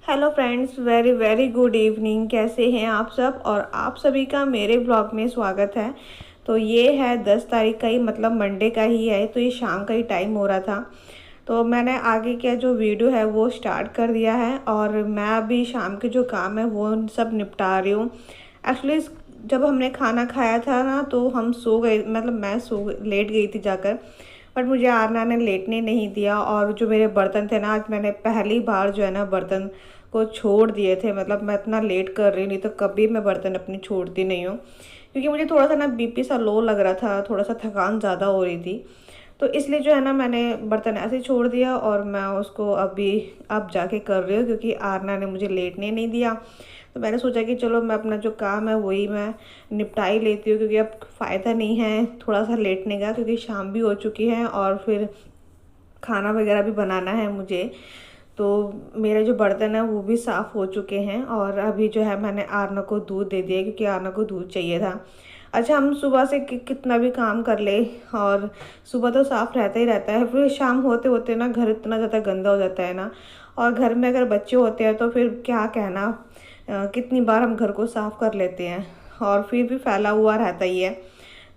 Hello friends, very very good evening. कैसे हैं आप सब? और आप सभी का मेरे ब्लॉग में स्वागत है। तो ये है 10 तारीख का ही, मतलब मंडे का ही है। तो ये शाम का ही टाइम हो रहा था, तो मैंने आगे का जो वीडियो है वो स्टार्ट कर दिया है। और मैं अभी शाम के जो काम है वो सब निपटा रही हूँ। एक्चुअली जब हमने खाना खाया था ना, तो हम सो गए, मतलब मैं लेट गई थी जाकर। बट मुझे आरना ने लेटने नहीं दिया। और जो मेरे बर्तन थे ना, आज मैंने पहली बार जो है ना बर्तन को छोड़ दिए थे। मतलब मैं इतना लेट कर रही, नहीं तो कभी मैं बर्तन अपनी छोड़ती नहीं हूँ, क्योंकि मुझे थोड़ा सा ना बीपी सा लो लग रहा था, थोड़ा सा थकान ज़्यादा हो रही थी। तो इसलिए जो है ना मैंने बर्तन ऐसे ही छोड़ दिया, और मैं उसको अभी अब जाके कर रही हूँ, क्योंकि आरना ने मुझे लेटने नहीं दिया। तो मैंने सोचा कि चलो मैं अपना जो काम है वही मैं निपटा ही लेती हूँ, क्योंकि अब फ़ायदा नहीं है थोड़ा सा लेटने का, क्योंकि शाम भी हो चुकी है और फिर खाना वगैरह भी बनाना है मुझे। तो मेरे जो बर्तन है वो भी साफ़ हो चुके हैं। और अभी जो है मैंने आरना को दूध दे दिया, क्योंकि आरना को दूध चाहिए था। अच्छा, हम सुबह से कितना भी काम कर ले, और सुबह तो साफ़ रहता ही रहता है, फिर शाम होते होते ना घर इतना ज़्यादा गंदा हो जाता है ना। और घर में अगर बच्चे होते हैं तो फिर क्या कहना, कितनी बार हम घर को साफ़ कर लेते हैं, और फिर भी फैला हुआ रहता ही है।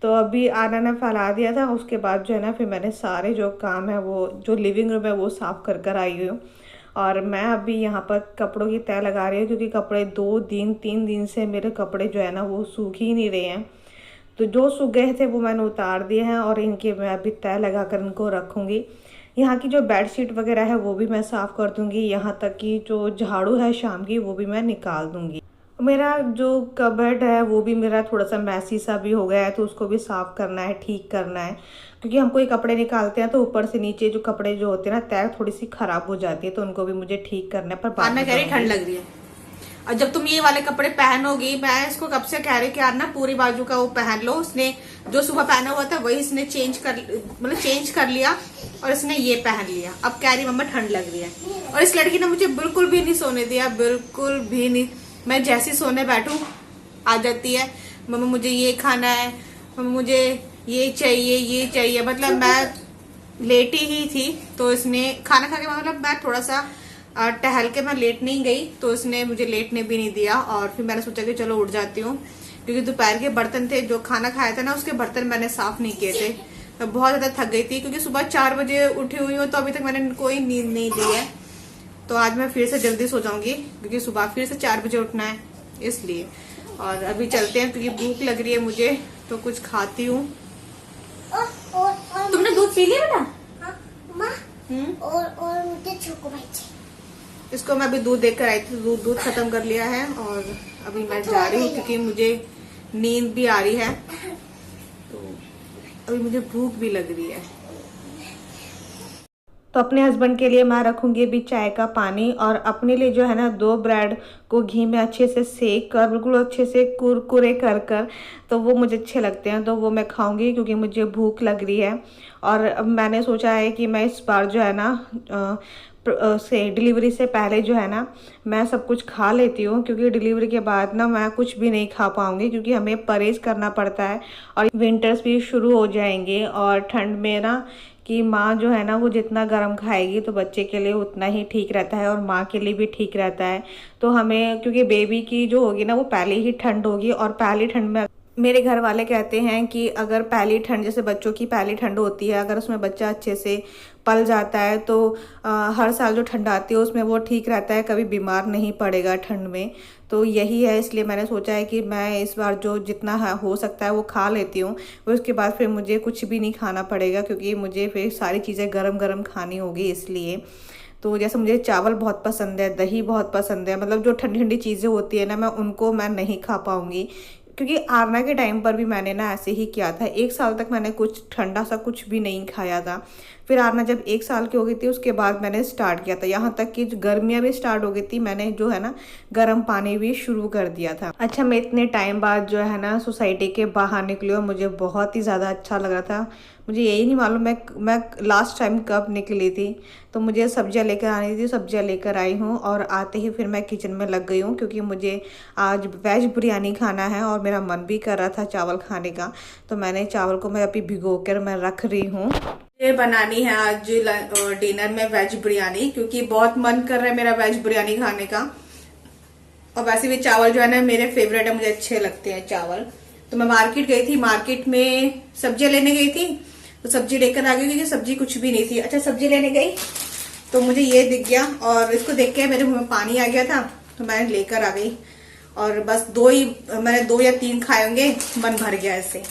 तो अभी आना ने फैला दिया था, उसके बाद जो है ना फिर मैंने सारे जो काम है वो जो लिविंग रूम है वो साफ़ कर कर आई हूँ। और मैं अभी यहाँ पर कपड़ों की तह लगा रही हूँ, क्योंकि कपड़े 2 दिन 3 दिन से मेरे कपड़े जो है ना वो सूख ही नहीं रहे हैं। तो जो सूख गए थे वो मैंने उतार दिए हैं, और इनके मैं अभी तह लगा कर इनको रखूँगी। यहाँ की जो बेडशीट वगैरह है वो भी मैं साफ़ कर दूँगी, यहाँ तक कि जो झाड़ू है शाम की वो भी मैं निकाल दूँगी। मेरा जो कबर्ड है वो भी मेरा थोड़ा सा मैसी सा भी हो गया है, तो उसको भी साफ़ करना है, ठीक करना है। क्योंकि हम कोई कपड़े निकालते हैं तो ऊपर से नीचे जो कपड़े जो होते हैं ना, तह थोड़ी सी ख़राब हो जाती है, तो उनको भी मुझे ठीक करना है। पर बाद आरना में कह रही ठंड लग रही है, और जब तुम ये वाले कपड़े पहनोगी, मैं इसको कब से कह रही कि यार ना पूरी बाजू का वो पहन लो। उसने जो सुबह पहना हुआ था वही इसने चेंज कर लिया, और इसने ये पहन लिया। अब कह रही मम्मा ठंड लग रही है। और इस लड़की ने मुझे बिल्कुल भी नहीं सोने दिया, बिल्कुल भी नहीं। मैं जैसी सोने बैठूं आ जाती है, मम्मा मुझे ये खाना है, मम्मा मुझे ये चाहिए ये चाहिए। मतलब मैं लेटी ही थी, तो इसने खाना खा के, मतलब मैं थोड़ा सा टहल के मैं लेट नहीं गई, तो उसने मुझे लेटने भी नहीं दिया। और फिर मैंने सोचा कि चलो उठ जाती हूँ, क्योंकि दोपहर के बर्तन थे, जो खाना खाया था ना उसके बर्तन मैंने साफ नहीं किए थे। मैं बहुत ज्यादा थक गई थी, क्योंकि सुबह 4 बजे उठी हुई हूँ, तो अभी तक मैंने कोई नींद नहीं ली है। तो आज मैं फिर से जल्दी सो जाऊंगी, क्योंकि सुबह फिर से 4 बजे उठना है, इसलिए। और अभी चलते हैं, क्योंकि भूख लग रही है मुझे, तो कुछ खाती हूँ। तुमने दूध पी लिया बेटा? और मुझे चोको इसको मैं अभी दूध देकर आई थी, दूध खत्म कर लिया है, और अभी मैं जा रही हूँ, क्योंकि मुझे नींद भी आ रही है, तो अभी मुझे भूख भी लग रही है। तो अपने हस्बैंड के लिए मैं रखूँगी अभी चाय का पानी, और अपने लिए जो है ना 2 ब्रेड को घी में अच्छे से सेक कर, बिल्कुल अच्छे से कुरकुरे कर कर, तो वो मुझे अच्छे लगते हैं, तो वो मैं खाऊंगी, क्योंकि मुझे भूख लग रही है। और अब मैंने सोचा है कि मैं इस बार जो है ना से डिलीवरी से पहले जो है ना मैं सब कुछ खा लेती हूँ, क्योंकि डिलीवरी के बाद ना मैं कुछ भी नहीं खा पाऊँगी, क्योंकि हमें परहेज़ करना पड़ता है। और विंटर्स भी शुरू हो जाएंगे, और ठंड में ना कि माँ जो है ना वो जितना गर्म खाएगी तो बच्चे के लिए उतना ही ठीक रहता है, और माँ के लिए भी ठीक रहता है। तो हमें, क्योंकि बेबी की जो होगी ना वो पहले ही ठंड होगी, और पहली ठंड में मेरे घर वाले कहते हैं कि अगर पहली ठंड, जैसे बच्चों की पहली ठंड होती है, अगर उसमें बच्चा अच्छे से पल जाता है तो हर साल जो ठंड आती है उसमें वो ठीक रहता है, कभी बीमार नहीं पड़ेगा ठंड में। तो यही है, इसलिए मैंने सोचा है कि मैं इस बार जो जितना हो सकता है वो खा लेती हूँ, फिर उसके बाद फिर मुझे कुछ भी नहीं खाना पड़ेगा, क्योंकि मुझे फिर सारी चीज़ें गरम गरम खानी होगी, इसलिए। तो जैसे मुझे चावल बहुत पसंद है, दही बहुत पसंद है, मतलब जो ठंडी ठंडी चीज़ें होती है ना, मैं नहीं खा पाऊँगी। क्योंकि आरना के टाइम पर भी मैंने ना ऐसे ही किया था, 1 साल तक मैंने कुछ ठंडा सा कुछ भी नहीं खाया था। फिर आरना जब 1 साल की हो गई थी उसके बाद मैंने स्टार्ट किया था, यहाँ तक कि गर्मियाँ भी स्टार्ट हो गई थी, मैंने जो है ना गर्म पानी भी शुरू कर दिया था। अच्छा, मैं इतने टाइम बाद जो है ना सोसाइटी के बाहर निकली, और मुझे बहुत ही ज़्यादा अच्छा लग रहा था। मुझे यही नहीं मालूम मैं लास्ट टाइम कब निकली थी। तो मुझे सब्जियां लेकर आनी थी, सब्जियां लेकर आई हूँ, और आते ही फिर मैं किचन में लग गई हूँ, क्योंकि मुझे आज वेज बिरयानी खाना है, और मेरा मन भी कर रहा था चावल खाने का। तो मैंने चावल को मैं अभी भिगो कर मैं रख रही हूँ। ये बनानी है आज डिनर में वेज बिरयानी, क्योंकि बहुत मन कर रहा है मेरा वेज बिरयानी खाने का। और वैसे भी चावल जो है ना मेरे फेवरेट है, मुझे अच्छे लगते हैं चावल। तो मैं मार्केट गई थी, मार्केट में सब्जियां लेने गई थी, तो सब्जी लेकर आ गई क्योंकि सब्जी कुछ भी नहीं थी। अच्छा, सब्जी लेने गई तो मुझे ये दिख गया और इसको देख के मेरे मुंह में पानी आ गया था, तो मैं लेकर आ गई। और बस मैंने 2 या 3 खाए होंगे, मन भर गया ऐसे।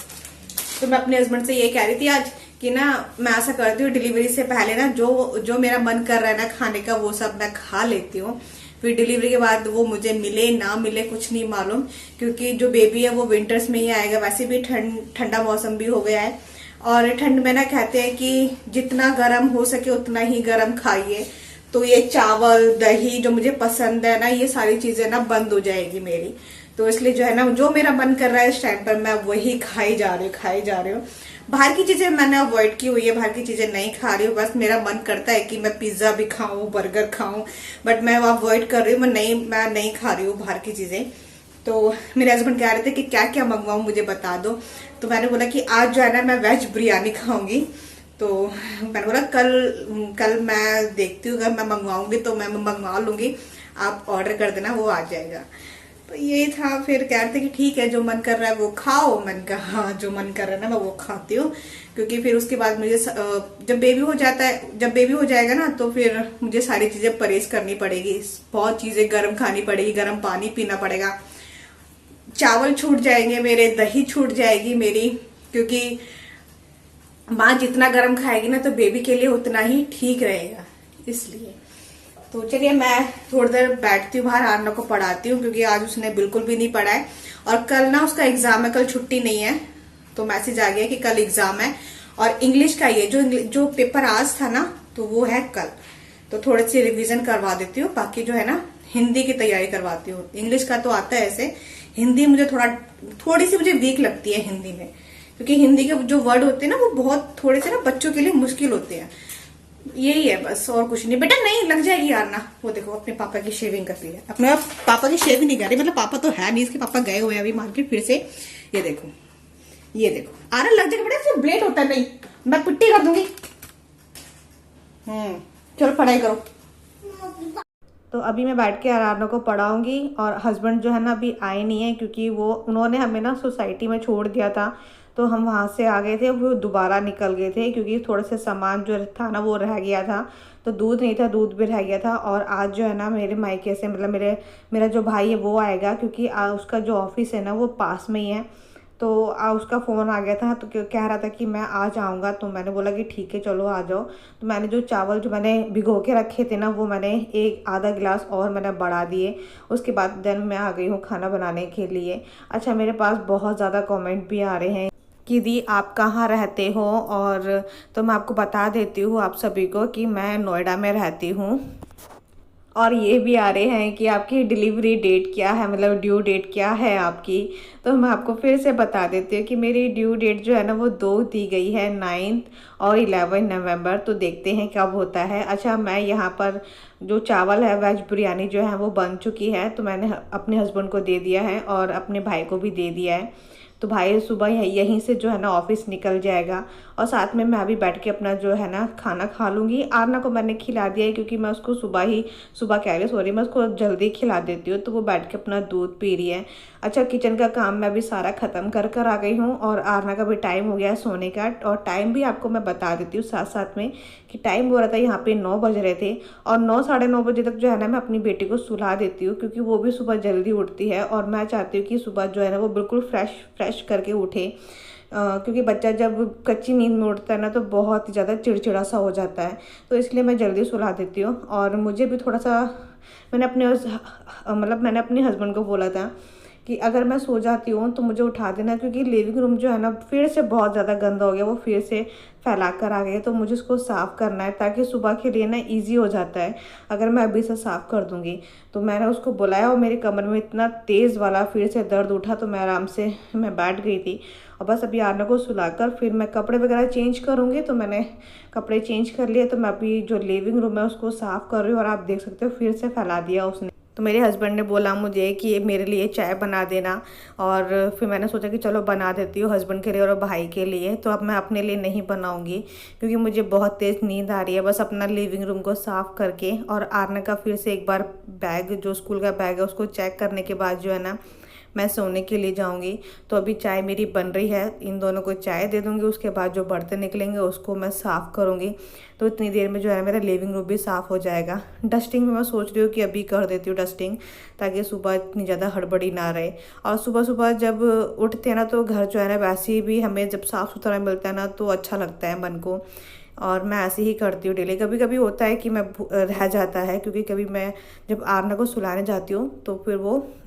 तो मैं अपने हस्बैंड से ये कह रही थी आज कि ना मैं ऐसा करती हूँ, डिलीवरी से पहले ना जो मेरा मन कर रहा है ना खाने का वो सब मैं खा लेती हूँ, फिर डिलीवरी के बाद वो मुझे मिले ना मिले कुछ नहीं मालूम, क्योंकि जो बेबी है वो विंटर्स में ही आएगा। वैसे भी ठंडा मौसम भी हो गया है, और ठंड में ना कहते हैं कि जितना गर्म हो सके उतना ही गर्म खाइए। तो ये चावल दही जो मुझे पसंद है ना, ये सारी चीजें ना बंद हो जाएगी मेरी। तो इसलिए जो है ना, जो मेरा मन कर रहा है इस टाइम पर मैं वही खाई जा रही हूँ। बाहर की चीजें मैंने अवॉइड की हुई है, बाहर की चीजें नहीं खा रही हूँ। बस मेरा मन करता है कि मैं पिज्जा भी खाऊं, बर्गर खाऊं, बट मैं वो अवॉइड कर रही हूँ। मैं नहीं खा रही हूँ बाहर की चीजें। तो मेरे हस्बैंड कह रहे थे कि क्या क्या मंगवाऊं मुझे बता दो। तो मैंने बोला कि आज जो है ना मैं वेज बिरयानी खाऊंगी। तो मैंने बोला कल मैं देखती हूँ, अगर मैं मंगवाऊंगी तो मैं मंगवा लूंगी, आप ऑर्डर कर देना, वो आ जाएगा। तो ये था। फिर कह रहे थे कि ठीक है जो मन कर रहा है वो खाओ। मैंने कहा हाँ, जो मन कर रहा है ना मैं वो खाती हूँ, क्योंकि फिर उसके बाद मुझे जब बेबी हो जाएगा ना तो फिर मुझे सारी चीजें परहेज करनी पड़ेगी, बहुत चीजें गर्म खानी पड़ेगी, गर्म पानी पीना पड़ेगा, चावल छूट जाएंगे मेरे, दही छूट जाएगी मेरी, क्योंकि माँ जितना गर्म खाएगी ना तो बेबी के लिए उतना ही ठीक रहेगा, इसलिए। तो चलिए मैं थोड़ी देर बैठती हूँ बाहर, आरना को पढ़ाती हूँ, क्योंकि आज उसने बिल्कुल भी नहीं पढ़ा है। और कल ना उसका एग्जाम है, कल छुट्टी नहीं है। तो मैसेज आ गया कि कल एग्जाम है, और इंग्लिश का ये जो पेपर आज था ना तो वो है कल। तो थोड़ी सी रिवीजन करवा देती हूँ, बाकी जो है ना हिंदी की तैयारी करवाती हूँ। इंग्लिश का तो आता है ऐसे, हिंदी मुझे थोड़ी सी मुझे वीक लगती है हिंदी में, क्योंकि हिंदी के जो वर्ड होते हैं ना वो बहुत थोड़े से ना बच्चों के लिए मुश्किल होते हैं। यही है बस, और कुछ नहीं। बेटा नहीं लग जाएगी यार ना। वो देखो अपने पापा की शेविंग कर रही है, अपने पापा की शेविंग नहीं कर रही, मतलब पापा तो है नहीं, इसके पापा गए हुए हैं अभी मार्केट फिर से। ये देखो आरन लग जाएगा बेटा, इसमें ब्लेड होता है, नहीं मैं पिट्टी कर दूंगी। चलो पढ़ाई करो। तो अभी मैं बैठ के आराधना को पढ़ाऊंगी, और हस्बैंड जो है ना अभी आए नहीं है, क्योंकि उन्होंने हमें ना सोसाइटी में छोड़ दिया था, तो हम वहाँ से आ गए थे, वो दोबारा निकल गए थे, क्योंकि थोड़े से सामान जो था ना वो रह गया था। तो दूध नहीं था, दूध भी रह गया था। और आज जो है ना मेरे मायके से, मतलब मेरा जो भाई है वो आएगा, क्योंकि उसका जो ऑफिस है ना वो पास में ही है। तो उसका फ़ोन आ गया था, तो कह रहा था कि मैं आ जाऊँगा। तो मैंने बोला कि ठीक है चलो आ जाओ। तो मैंने जो चावल जो मैंने भिगो के रखे थे ना वो मैंने आधा गिलास और मैंने बढ़ा दिए। उसके बाद देन मैं आ गई हूँ खाना बनाने के लिए। अच्छा, मेरे पास बहुत ज़्यादा कमेंट भी आ रहे हैं कि दी आप कहाँ रहते हो, और तो मैं आपको बता देती हूँ आप सभी को कि मैं नोएडा में रहती हूँ। और ये भी आ रहे हैं कि आपकी डिलीवरी डेट क्या है, मतलब ड्यू डेट क्या है आपकी। तो मैं आपको फिर से बता देती हूँ कि मेरी ड्यू डेट जो है ना वो 2 दी गई है, 9 और 11 नवंबर। तो देखते हैं कब होता है। अच्छा, मैं यहाँ पर जो चावल है वेज बिरयानी जो है वो बन चुकी है, तो मैंने अपने हस्बैंड को दे दिया है और अपने भाई को भी दे दिया है। तो भाई सुबह यहीं से जो है ना ऑफिस निकल जाएगा, और साथ में मैं अभी बैठ के अपना जो है ना खाना खा लूँगी। आरना को मैंने खिला दिया है, क्योंकि मैं उसको सुबह कह रही सॉरी मैं उसको जल्दी खिला देती हूँ, तो वो बैठ के अपना दूध पी रही है। अच्छा, किचन का काम मैं अभी सारा ख़त्म कर आ गई हूँ, और आरना का भी टाइम हो गया है सोने का। और टाइम भी आपको मैं बता देती हूँ साथ साथ में कि टाइम हो रहा था यहाँ पे 9 बज रहे थे, और 9 साढ़े 9 बजे तक जो है ना मैं अपनी बेटी को सुला देती हूँ, क्योंकि वो भी सुबह जल्दी उठती है, और मैं चाहती हूँ कि सुबह जो है ना वो बिल्कुल फ्रेश करके उठे। क्योंकि बच्चा जब कच्ची नींद में उठता है ना तो बहुत ही ज़्यादा चिड़चिड़ा सा हो जाता है, तो इसलिए मैं जल्दी सुला देती हूँ। और मुझे भी थोड़ा सा मैंने अपने हस्बैंड को बोला था कि अगर मैं सो जाती हूँ तो मुझे उठा देना, क्योंकि लिविंग रूम जो है ना फिर से बहुत ज़्यादा गंदा हो गया, वो फिर से फैला कर आ गया, तो मुझे उसको साफ़ करना है, ताकि सुबह के लिए ना इजी हो जाता है अगर मैं अभी से साफ़ कर दूँगी। तो मैंने उसको बुलाया, और मेरे कमर में इतना तेज़ वाला फिर से दर्द उठा, तो मैं आराम से बैठ गई थी। और बस अभी आरना को सुलाकर फिर मैं कपड़े वगैरह चेंज करूँगी। तो मैंने कपड़े चेंज कर लिए, तो मैं अभी जो लिविंग रूम है उसको साफ़ कर रही हूँ, और आप देख सकते हो फिर से फैला दिया उसने। तो मेरे हस्बैंड ने बोला मुझे कि मेरे लिए चाय बना देना, और फिर मैंने सोचा कि चलो बना देती हूँ हस्बैंड के लिए और भाई के लिए। तो अब मैं अपने लिए नहीं बनाऊँगी क्योंकि मुझे बहुत तेज़ नींद आ रही है। बस अपना लिविंग रूम को साफ़ करके और आर्न का फिर से एक बार बैग, जो स्कूल का बैग है, उसको चेक करने के बाद जो है ना मैं सोने के लिए जाऊंगी। तो अभी चाय मेरी बन रही है, इन दोनों को चाय दे दूंगी, उसके बाद जो बर्तन निकलेंगे उसको मैं साफ़ करूंगी। तो इतनी देर में जो है मेरा लिविंग रूम भी साफ़ हो जाएगा। डस्टिंग में मैं सोच रही हूँ कि अभी कर देती हूँ डस्टिंग, ताकि सुबह इतनी ज़्यादा हड़बड़ी ना रहे। और सुबह सुबह जब उठते हैं ना तो घर जो है ना वैसे भी हमें जब साफ़ सुथरा मिलता है ना तो अच्छा लगता है मन को। और मैं ऐसे ही करती हूँ डेली। कभी कभी होता है कि मैं रह जाता है, क्योंकि कभी मैं जब आरना को सुलाने जाती हूँ तो फिर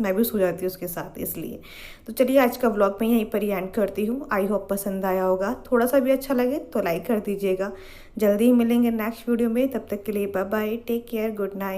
मैं भी सो जाती हूँ उसके साथ, इसलिए। तो चलिए आज का व्लॉग मैं यहीं पर ही एंड करती हूँ। आई होप पसंद आया होगा, थोड़ा सा भी अच्छा लगे तो लाइक कर दीजिएगा। जल्दी ही मिलेंगे नेक्स्ट वीडियो में, तब तक के लिए bye bye, take care, good night.